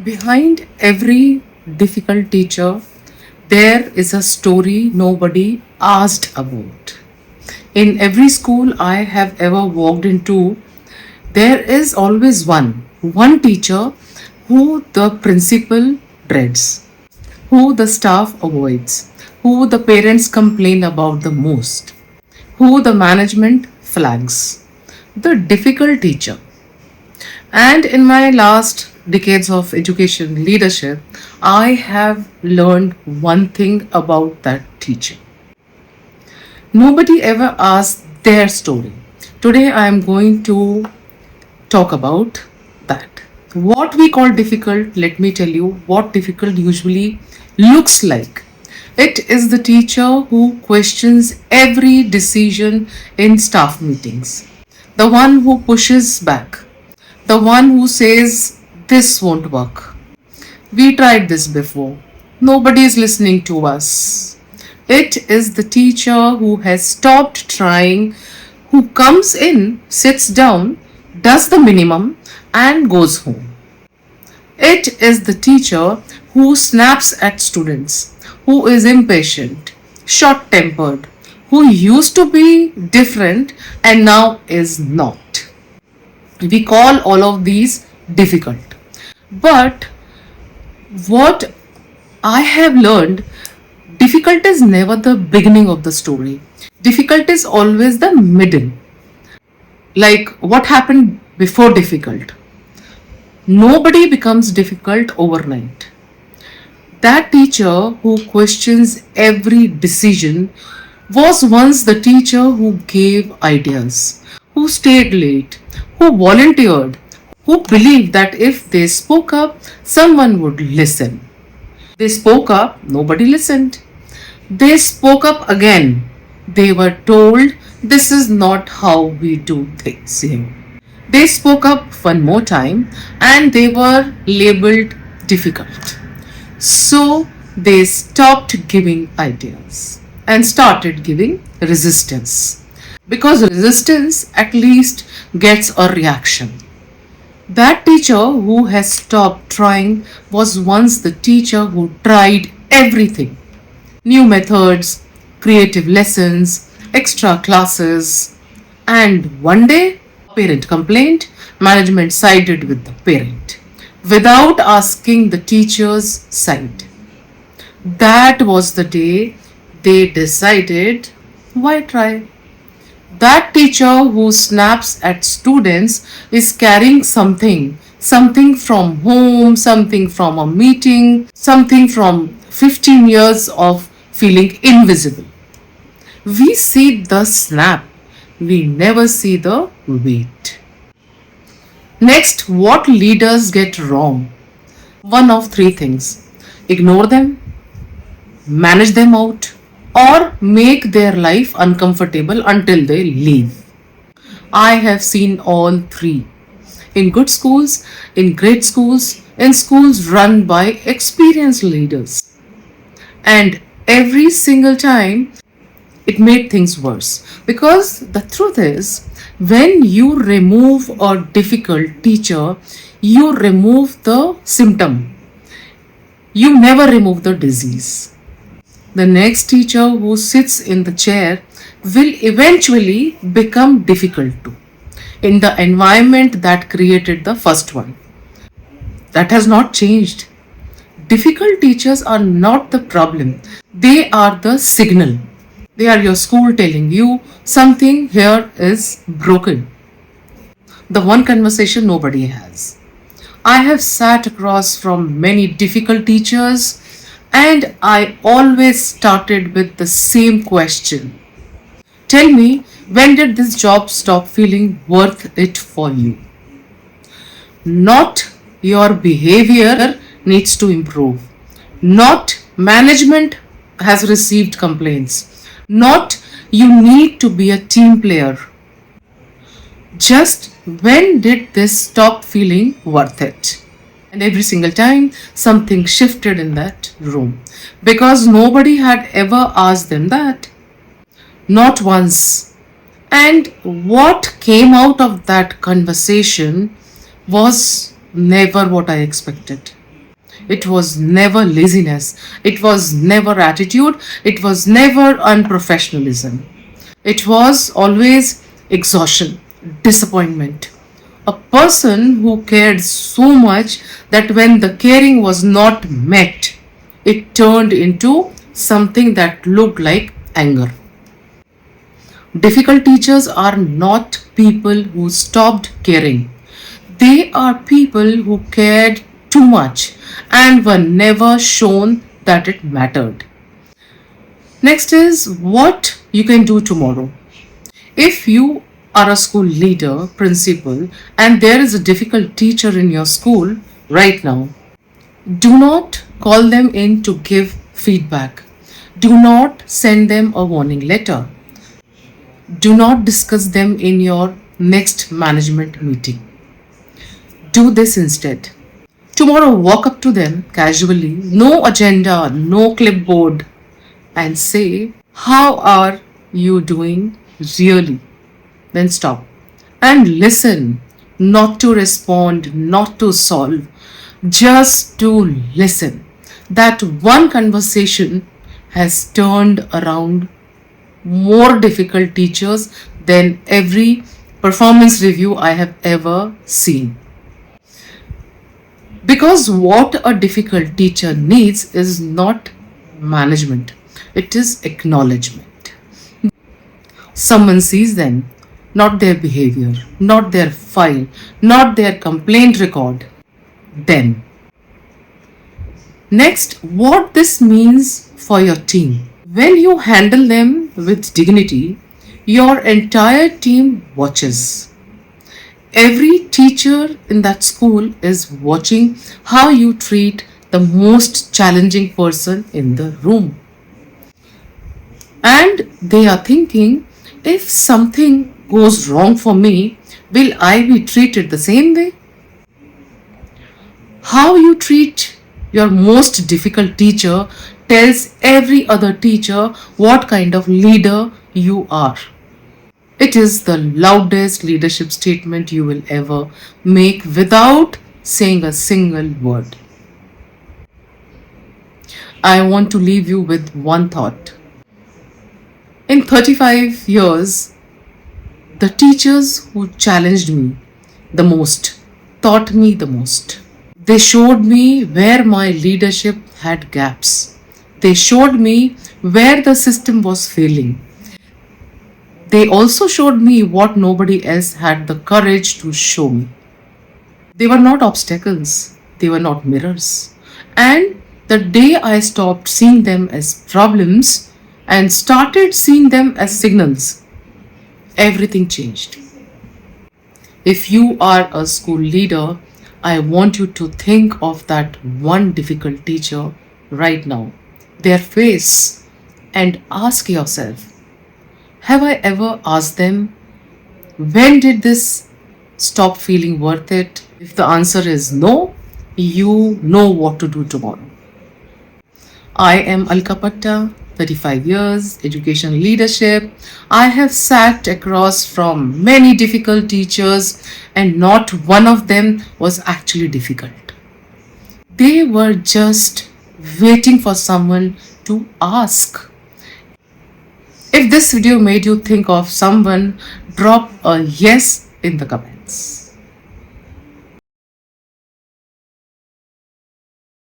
Behind every difficult teacher, there is a story nobody asked about. In every school I have ever walked into, there is always one teacher who the principal dreads, who the staff avoids, who the parents complain about the most, who the management flags. The difficult teacher. And in my last decades of education leadership, I have learned one thing about that teacher. Nobody ever asked their story. Today I am going to talk about that. What we call difficult, let me tell you what difficult usually looks like. It is the teacher who questions every decision in staff meetings, the one who pushes back, the one who says, "This won't work. We tried this before. Nobody is listening to us." It is the teacher who has stopped trying, who comes in, sits down, does the minimum, and goes home. It is the teacher who snaps at students, who is impatient, short tempered, who used to be different and now is not. We call all of these difficult. But what I have learned, difficult is never the beginning of the story. Difficult is always the middle. Like what happened before difficult. Nobody becomes difficult overnight. That teacher who questions every decision was once the teacher who gave ideas, who stayed late, who volunteered, who believed that if they spoke up, someone would listen. They spoke up, nobody listened. They spoke up again. They were told this is not how we do things here. They spoke up one more time and they were labeled difficult. So they stopped giving ideas and started giving resistance. Because resistance at least gets a reaction. That teacher who has stopped trying was once the teacher who tried everything: new methods, creative lessons, extra classes. And one day, a parent complained, management sided with the parent without asking the teacher's side. That was the day they decided, why try? That teacher who snaps at students is carrying something from home, something from a meeting, something from 15 years of feeling invisible. We see the snap, we never see the weight. Next, what leaders get wrong? One of three things: ignore them, manage them out, or make their life uncomfortable until they leave. I have seen all three. In good schools, in great schools, in schools run by experienced leaders. And every single time it made things worse. Because the truth is, when you remove a difficult teacher, you remove the symptom. You never remove the disease. The next teacher who sits in the chair will eventually become difficult too, in the environment that created the first one. That has not changed. Difficult teachers are not the problem, they are the signal. They are your school telling you something here is broken. The one conversation nobody has. I have sat across from many difficult teachers and I always started with the same question. Tell me, when did this job stop feeling worth it for you? Not your behavior needs to improve. Not management has received complaints. Not you need to be a team player. Just when did this stop feeling worth it? And every single time something shifted in that room because nobody had ever asked them that. Not once. And what came out of that conversation was never what I expected. It was never laziness. It was never attitude. It was never unprofessionalism. It was always exhaustion, disappointment. A person who cared so much that when the caring was not met, it turned into something that looked like anger. Difficult teachers are not people who stopped caring. They are people who cared too much and were never shown that it mattered. Next is what you can do tomorrow. If you are a school leader, principal, and there is a difficult teacher in your school right now, do not call them in to give feedback. Do not send them a warning letter. Do not discuss them in your next management meeting. Do this instead. Tomorrow, walk up to them casually, no agenda, no clipboard, and say, "How are you doing really?" Then stop and listen, not to respond, not to solve, just to listen. That one conversation has turned around more difficult teachers than every performance review I have ever seen. Because what a difficult teacher needs is not management, it is acknowledgement. Someone sees them, not their behavior, not their file, not their complaint record, them. Next, what this means for your team. When you handle them with dignity, your entire team watches. Every teacher in that school is watching how you treat the most challenging person in the room. And they are thinking, if something goes wrong for me, will I be treated the same way? How you treat your most difficult teacher tells every other teacher what kind of leader you are. It is the loudest leadership statement you will ever make without saying a single word. I want to leave you with one thought. In 35 years, the teachers who challenged me the most taught me the most. They showed me where my leadership had gaps. They showed me where the system was failing. They also showed me what nobody else had the courage to show me. They were not obstacles, they were not mirrors. And the day I stopped seeing them as problems and started seeing them as signals, everything changed. If you are a school leader, I want you to think of that one difficult teacher right now, their face, and ask yourself, have I ever asked them, when did this stop feeling worth it? If the answer is no, you know what to do tomorrow. I am Alka Patta, 35 years, education leadership. I have sat across from many difficult teachers and not one of them was actually difficult. They were just waiting for someone to ask. If this video made you think of someone, drop a yes in the comments.